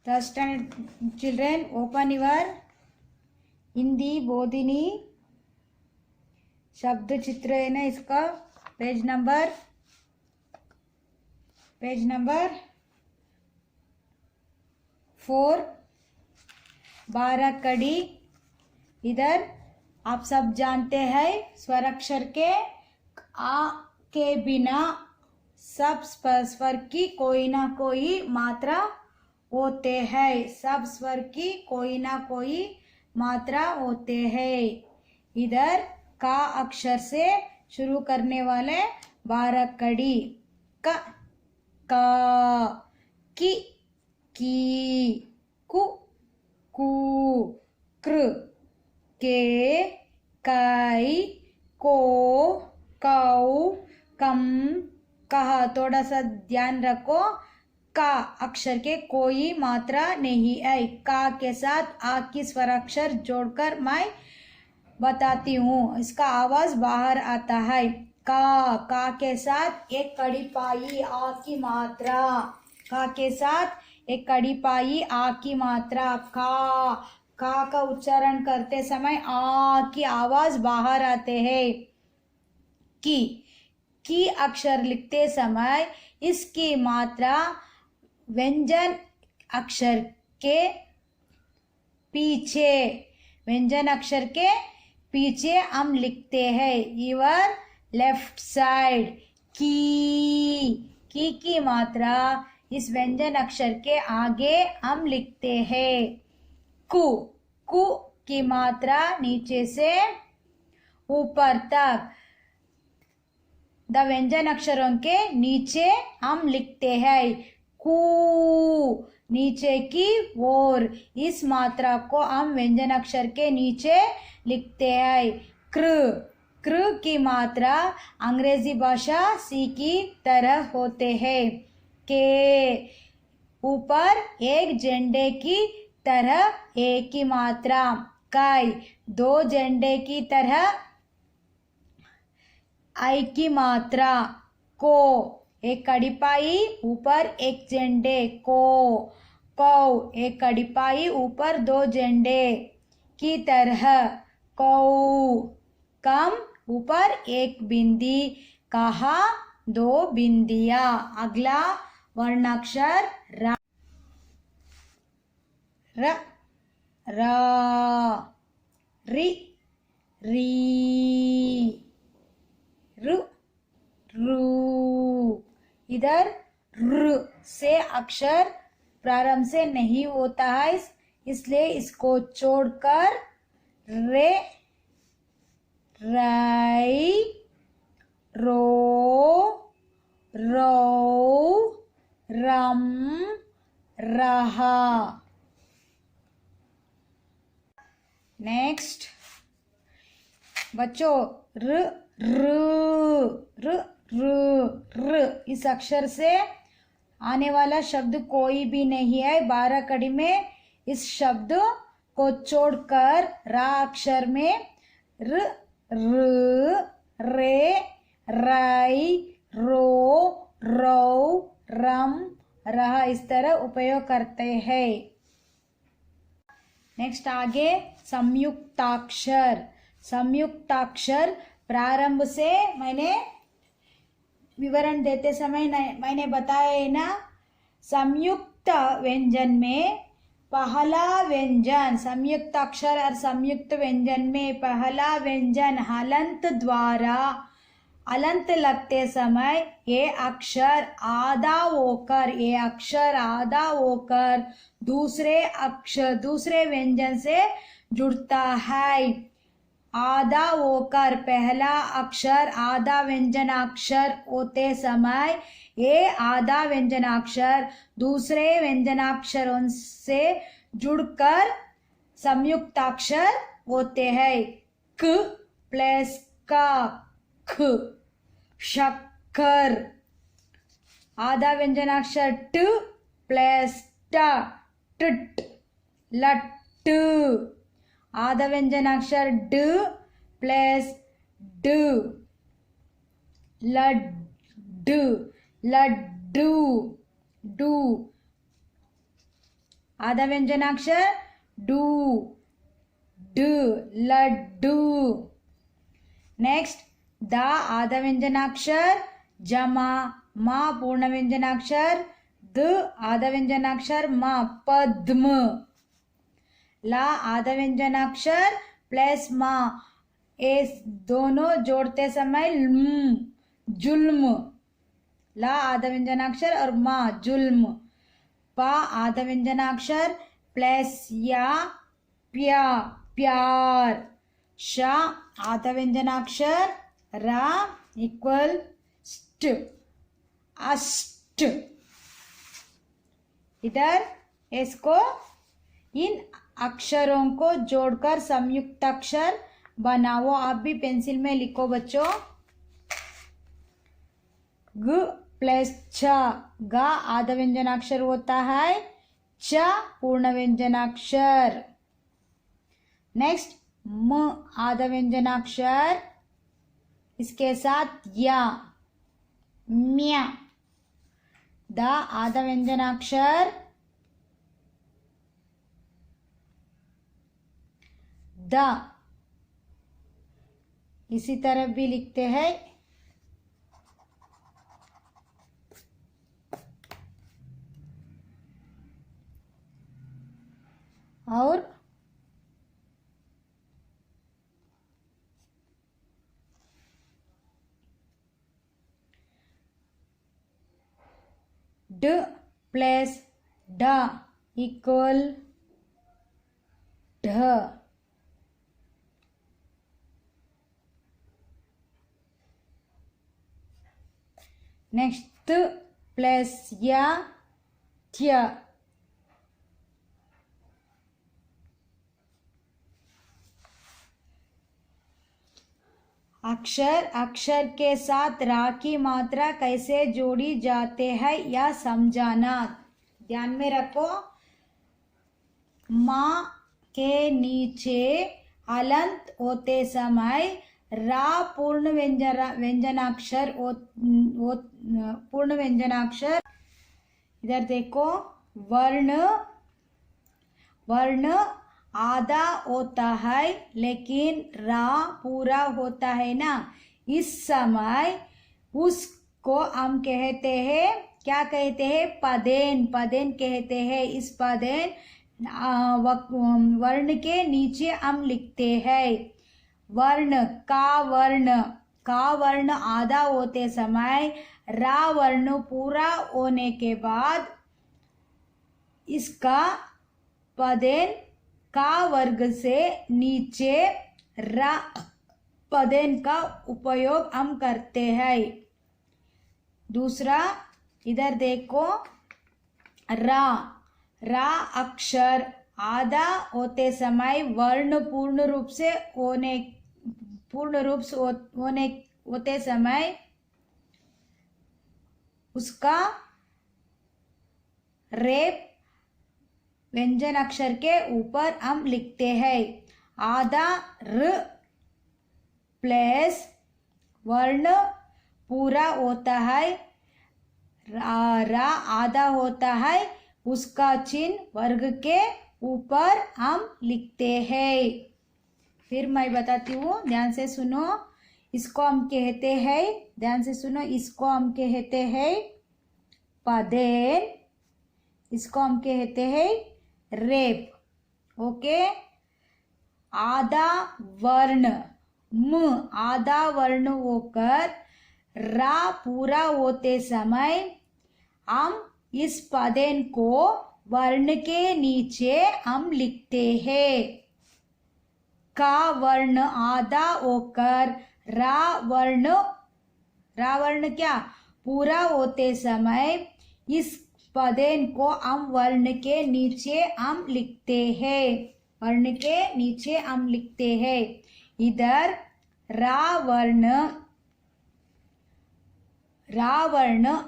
First standard children, open your Hindi Bodhini शब्द चित्र है ना इसका पेज नंबर 4 12 कड़ी। इधर आप सब जानते हैं स्वराक्षर के आ के बिना सब स्वर की कोई ना कोई मात्रा होते हैं। सब स्वर की कोई ना कोई मात्रा होते हैं। इधर का अक्षर से शुरू करने वाले 12 कड़ी का की कु कू कृ के कै को कौ कम कहा। थोड़ा सा ध्यान रखो, का अक्षर के कोई मात्रा नहीं है। का के साथ आ की स्वराक्षर जोड़कर मैं बताती हूँ, इसका आवाज बाहर आता है। का के साथ एक कड़ी पाई आ की मात्रा। का के साथ एक कड़ी पाई आ की मात्रा। का उच्चारण करते समय आ की आवाज बाहर आते हैं। की अक्षर लिखते समय इसकी मात्रा व्यंजन अक्षर के पीछे हम लिखते हैं। योर लेफ्ट साइड की मात्रा इस व्यंजन अक्षर के आगे हम लिखते हैं। कु की मात्रा नीचे से ऊपर तक द व्यंजन अक्षरों के नीचे हम लिखते हैं। कू नीचे की ओर इस मात्रा को हम व्यंजन अक्षर के नीचे लिखते हैं। कृ की मात्रा अंग्रेजी भाषा सी की तरह होते हैं। के ऊपर एक झंडे की तरह एक की मात्रा। कै दो झंडे की तरह आई की मात्रा। को एक कड़ी पाई ऊपर एक झंडे को। कौ एक कड़ी पाई ऊपर दो झंडे की तरह। कौ कम ऊपर एक बिंदी। कहा दो बिंदिया। अगला वर्णाक्षर रा। री रु रू। इधर र से अक्षर प्रारंभ से नहीं होता है, इसलिए इसको छोड़कर रे राई रो रौ रम रहा। नेक्स्ट बच्चों, र इस अक्षर से आने वाला शब्द कोई भी नहीं है। 12 कड़ी में इस शब्द को छोड़कर रा अक्षर में र रे राई रो रौ रम रहा इस तरह उपयोग करते हैं। नेक्स्ट आगे संयुक्ताक्षर प्रारंभ से मैंने विवरण देते समय मैंने बताया है ना, संयुक्त व्यंजन में पहला व्यंजन संयुक्त अक्षर और संयुक्त व्यंजन में पहला व्यंजन हलंत द्वारा अलंत लगते समय ये अक्षर आधा होकर दूसरे व्यंजन से जुड़ता है। आधा होकर पहला अक्षर आधा व्यंजनाक्षर होते समय ये आधा व्यंजनाक्षर दूसरे व्यंजनाक्षरों से जुड़कर संयुक्ताक्षर होते हैं। क प्लस का ख। शक्कर आधा व्यंजनाक्षर ट प्लस ट टिट। लट्ट आधा व्यंजनाक्षर ड प्लस ड लड्डू लड्डू डू। आधा व्यंजनाक्षर डू, ड लड्डू। नेक्स्ट द आधा व्यंजनाक्षर जमा, मा पूर्ण व्यंजनाक्षर, द आधा व्यंजनाक्षर मा पद्म। ला आधा व्यंजनाक्षर प्लस मा, ए दोनों जोड़ते समय जुल्म। ला आधा व्यंजनाक्षर और मा जुल्म। पा आधा व्यंजनाक्षर प्लस या प्या प्यार। शा आधा व्यंजनाक्षर रा इक्वल स्ट अष्ट। इधर इसको इन अक्षरों को जोड़कर संयुक्त अक्षर बनाओ। आप भी पेंसिल में लिखो बच्चों। ग प्लस छ, गा आधा व्यंजनाक्षर होता है, च पूर्ण व्यंजनाक्षर। नेक्स्ट म आधा व्यंजनाक्षर, इसके साथ या म्या। द आधा व्यंजनाक्षर द, इसी तरह भी लिखते हैं। और ड प्लस ड इक्वल ढ। नेक्स्ट त प्लस या ट्य। अक्षर अक्षर के साथ रा की मात्रा कैसे जोड़ी जाते हैं या समझाना। ध्यान में रखो, माँ के नीचे हलंत होते समय रा पूर्ण व्यंजनाक्षर पूर्ण व्यंजनाक्षर। इधर देखो, वर्ण वर्ण आधा होता है लेकिन रा पूरा होता है ना, इस समय उसको हम कहते हैं, क्या कहते हैं, पदेन। पदेन कहते हैं। इस पदेन वर्ण के नीचे हम लिखते हैं। वर्ण का वर्ण आधा होते समय रा वर्ण पूरा होने के बाद इसका पदेन का वर्ग से नीचे रा पदेन का उपयोग हम करते हैं। दूसरा, इधर देखो, रा अक्षर आधा होते समय वर्ण पूर्ण रूप से होते समय उसका रेप व्यंजन अक्षर के ऊपर हम लिखते हैं। आधा र प्लस वर्ण पूरा होता है, रा आधा होता है, उसका चिन्ह वर्ग के ऊपर हम लिखते हैं। फिर मैं बताती हूँ, ध्यान से सुनो। इसको हम कहते हैं, ध्यान से सुनो, इसको हम कहते हैं पदेन, इसको हम कहते हैं रेप। ओके। आधा वर्ण म आधा वर्ण होकर रा पूरा होते समय हम इस पदेन को वर्ण के नीचे हम लिखते हैं। का वर्ण आधा होकर रा वर्ण क्या पूरा होते समय इस पदेन को हम वर्ण के नीचे हम लिखते हैं। वर्ण के नीचे हम लिखते हैं। इधर रा वर्ण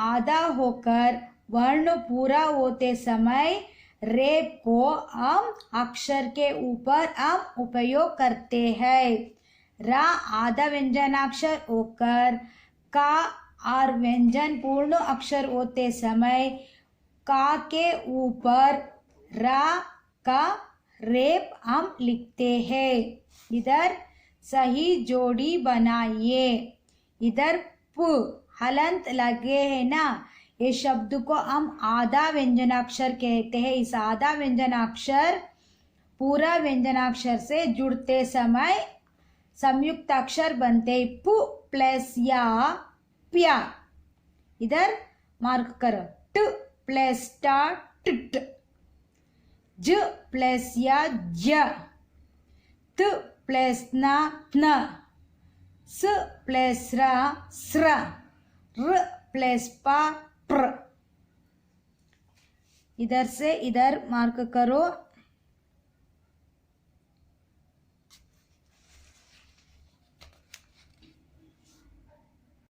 आधा होकर वर्ण पूरा होते समय रेप को हम अक्षर के ऊपर हम उपयोग करते हैं। रा आधा व्यंजनाक्षर होकर का और व्यंजन पूर्ण अक्षर होते समय का के ऊपर रा का रेप हम लिखते हैं। इधर सही जोड़ी बनाइए। इधर पु हलंत लगे है ना, ये शब्द को हम आधा व्यंजनाक्षर कहते हैं। इस आधा व्यंजनाक्षर पूरा व्यंजनाक्षर से जुड़ते समय संयुक्त अक्षर बनते पु प्लस या प्या। इधर मार्क करो, ट प्लस टा टिट, ज प्लस या ज, त प्लस ना न, स प्लस रा स्र, र प्लस पा प्र। इधर से इधर मार्क करो,